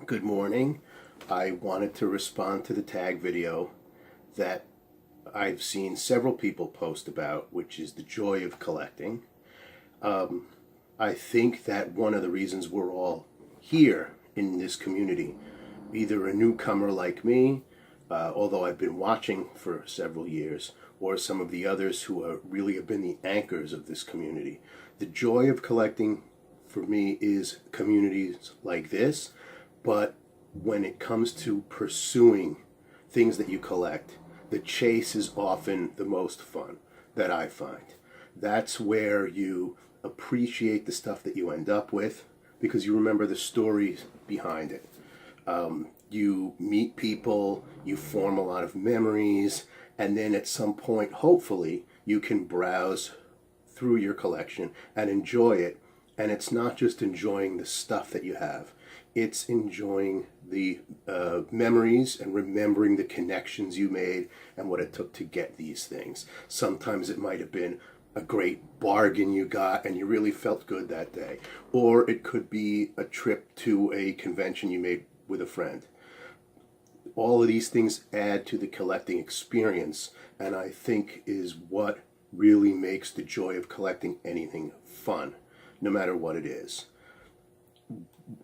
Good morning. I wanted to respond to the tag video that I've seen several people post about, which is the joy of collecting. I think that one of the reasons we're all here in this community, either a newcomer like me, although I've been watching for several years, or some of the others who really have been the anchors of this community. The joy of collecting for me is communities like this, but when it comes to pursuing things that you collect, the chase is often the most fun that I find. That's where you appreciate the stuff that you end up with because you remember the stories behind it. You meet people, you form a lot of memories, and then at some point, hopefully, you can browse through your collection and enjoy it. And it's not just enjoying the stuff that you have, it's enjoying the memories and remembering the connections you made and what it took to get these things. Sometimes it might have been a great bargain you got and you really felt good that day. Or it could be a trip to a convention you made with a friend. All of these things add to the collecting experience, and I think is what really makes the joy of collecting anything fun, no matter what it is.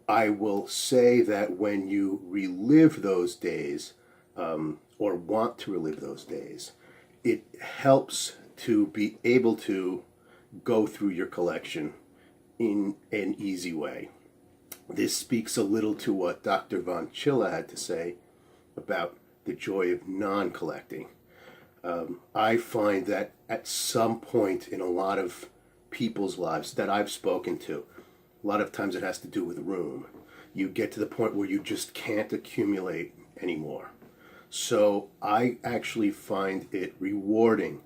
I will say that when you relive those days, or want to relive those days, it helps to be able to go through your collection in an easy way. This speaks a little to what Dr. von Chilla had to say about the joy of non-collecting. I find that at some point in a lot of people's lives that I've spoken to, a lot of times it has to do with room. You get to the point where you just can't accumulate anymore. So I actually find it rewarding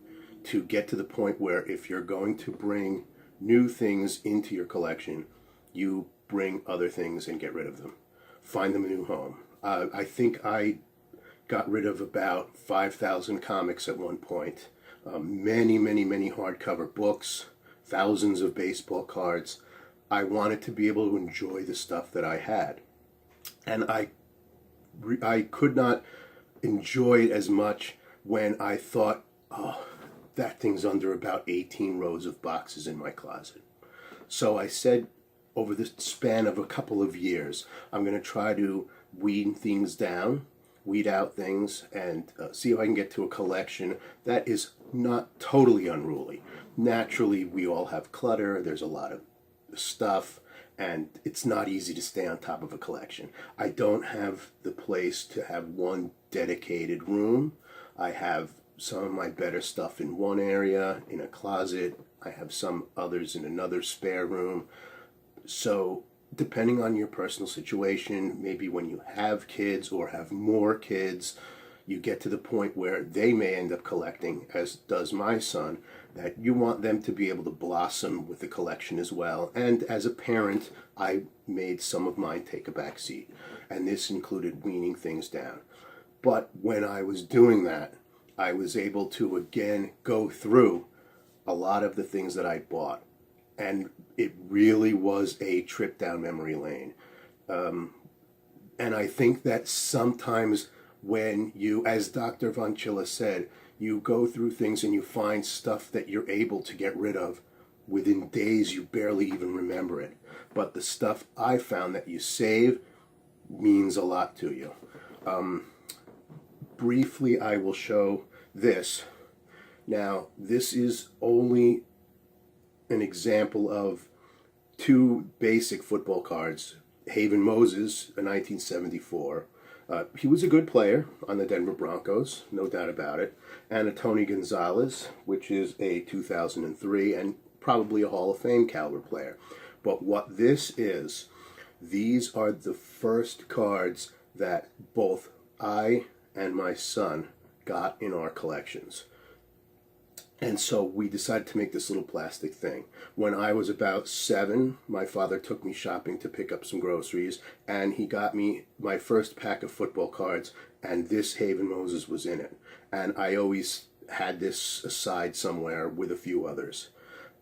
to get to the point where if you're going to bring new things into your collection, you bring other things and get rid of them. Find them a new home. I think I got rid of about 5,000 comics at one point. Many hardcover books, thousands of baseball cards. I wanted to be able to enjoy the stuff that I had. And I could not enjoy it as much when I thought, oh, that thing's under about 18 rows of boxes in my closet. So I said, over the span of a couple of years, I'm going to try to weed things down, weed out things, and see if I can get to a collection that is not totally unruly. Naturally, we all have clutter. There's a lot of stuff, and it's not easy to stay on top of a collection. I don't have the place to have one dedicated room. I have some of my better stuff in one area, in a closet. I have some others in another spare room. So depending on your personal situation, maybe when you have kids or have more kids, you get to the point where they may end up collecting, as does my son, that you want them to be able to blossom with the collection as well. And as a parent, I made some of mine take a back seat, and this included weaning things down. But when I was doing that, I was able to again go through a lot of the things that I bought, and it really was a trip down memory lane. And I think that sometimes when you, as Dr. von Chilla said, you go through things and you find stuff that you're able to get rid of within days, you barely even remember it. But the stuff I found that you save means a lot to you. Briefly, I will show this. Now, this is only an example of two basic football cards. Haven Moses, a 1974. He was a good player on the Denver Broncos, no doubt about it. And a Tony Gonzalez, which is a 2003 and probably a Hall of Fame caliber player. But what this is, these are the first cards that both I and my son got in our collections. And so we decided to make this little plastic thing. When I was about 7, my father took me shopping to pick up some groceries, and he got me my first pack of football cards, and this Haven Moses was in it. And I always had this aside somewhere with a few others.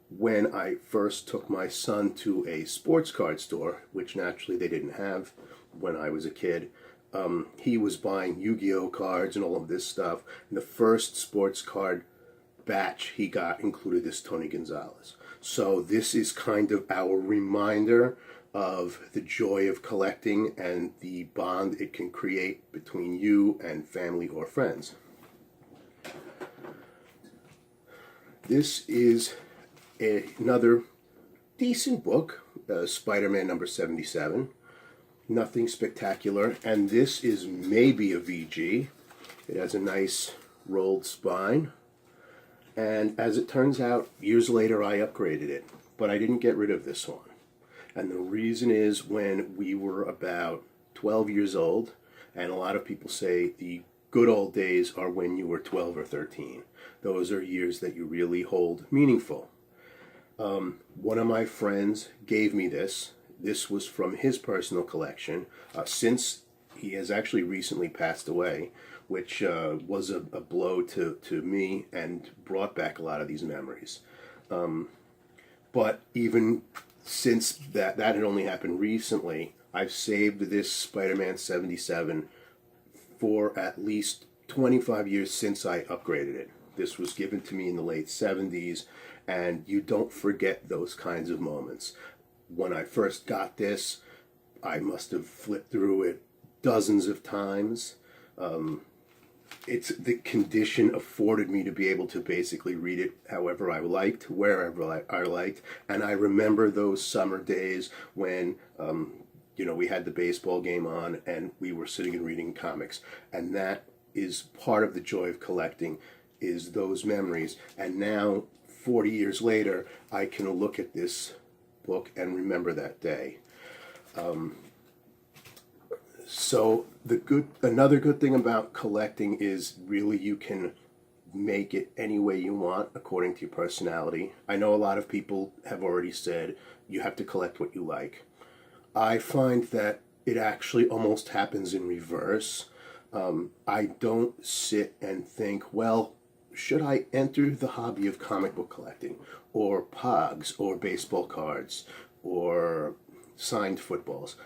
when I first took my son to a sports card store, which naturally they didn't have when I was a kid, he was buying Yu-Gi-Oh cards and all of this stuff. And the first sports card batch he got included this Tony Gonzalez. So this is kind of our reminder of the joy of collecting and the bond it can create between you and family or friends. This is another decent book, Spider-Man number 77. Nothing spectacular, and this is maybe a VG. It has a nice rolled spine, and as it turns out, years later I upgraded it, but I didn't get rid of this one. And the reason is, when we were about 12 years old, and a lot of people say the good old days are when you were 12 or 13. Those are years that you really hold meaningful. One of my friends gave me this. This was from his personal collection, since he has actually recently passed away, which was a blow to me and brought back a lot of these memories. But even since that had only happened recently, I've saved this Spider-Man 77 for at least 25 years since I upgraded it. This was given to me in the late 70s, and you don't forget those kinds of moments. When I first got this, I must have flipped through it dozens of times. It's the condition afforded me to be able to basically read it however I liked, wherever I liked. And I remember those summer days when we had the baseball game on and we were sitting and reading comics. And that is part of the joy of collecting, is those memories. And now, 40 years later, I can look at this book and remember that day. So another good thing about collecting is really you can make it any way you want according to your personality. I know a lot of people have already said you have to collect what you like. I find that it actually almost happens in reverse. I don't sit and think, well, should I enter the hobby of comic book collecting, or pogs, or baseball cards, or signed footballs?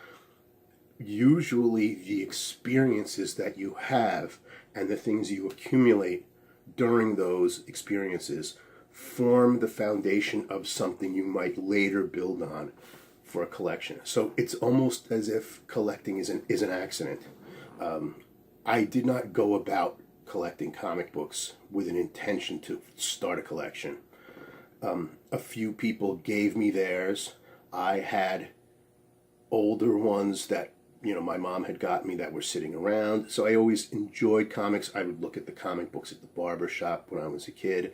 Usually the experiences that you have and the things you accumulate during those experiences form the foundation of something you might later build on for a collection. So it's almost as if collecting is an accident. I did not go about collecting comic books with an intention to start a collection. A few people gave me theirs. I had older ones that my mom had got me that were sitting around. So I always enjoyed comics. I would look at the comic books at the barber shop when I was a kid.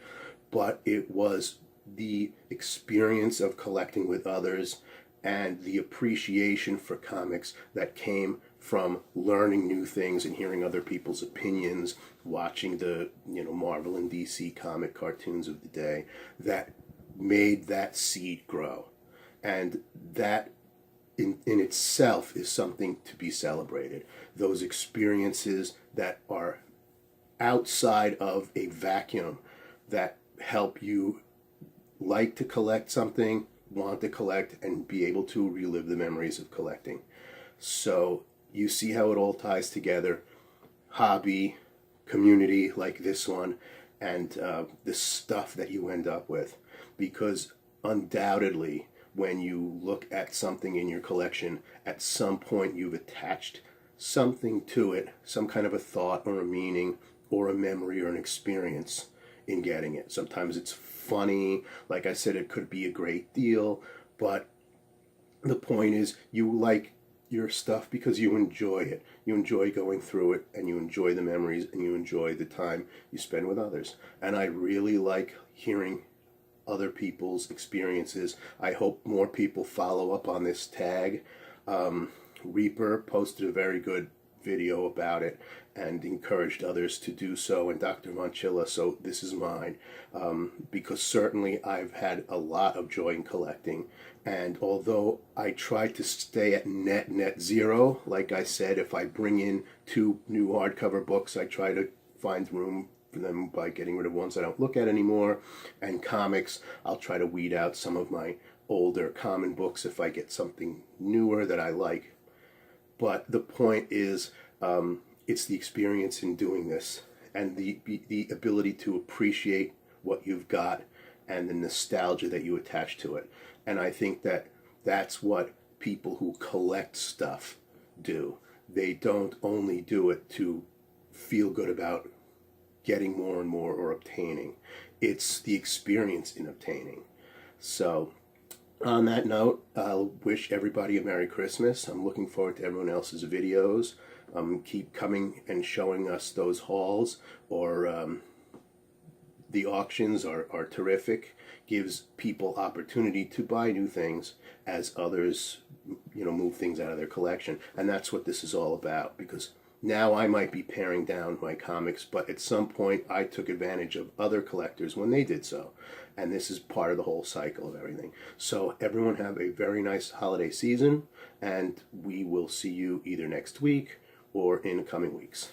But it was the experience of collecting with others and the appreciation for comics that came from learning new things and hearing other people's opinions, watching the Marvel and DC comic cartoons of the day, that made that seed grow. And that in itself is something to be celebrated. Those experiences that are outside of a vacuum that help you like to collect something, want to collect, and be able to relive the memories of collecting. So you see how it all ties together: hobby, community like this one, and the stuff that you end up with. Because undoubtedly, when you look at something in your collection, at some point you've attached something to it, some kind of a thought or a meaning or a memory or an experience in getting it. Sometimes it's funny, like I said, it could be a great deal, but the point is you like your stuff because you enjoy it. You enjoy going through it, and you enjoy the memories, and you enjoy the time you spend with others. And I really like hearing other people's experiences. I hope more people follow up on this tag. Reaper posted a very good video about it and encouraged others to do so, and Dr. Chilla, so this is mine, because certainly I've had a lot of joy in collecting. And although I try to stay at net zero, like I said, if I bring in 2 new hardcover books, I try to find room them by getting rid of ones I don't look at anymore. And comics, I'll try to weed out some of my older common books if I get something newer that I like. But the point is, it's the experience in doing this and the ability to appreciate what you've got and the nostalgia that you attach to it. And I think that that's what people who collect stuff do. They don't only do it to feel good about getting more and more or obtaining. It's the experience in obtaining. So on that note, I'll wish everybody a Merry Christmas. I'm looking forward to everyone else's videos. Keep coming and showing us those hauls, or the auctions are terrific. Gives people opportunity to buy new things as others, move things out of their collection. And that's what this is all about, because now I might be paring down my comics, but at some point I took advantage of other collectors when they did so. And this is part of the whole cycle of everything. So everyone have a very nice holiday season, and we will see you either next week or in the coming weeks.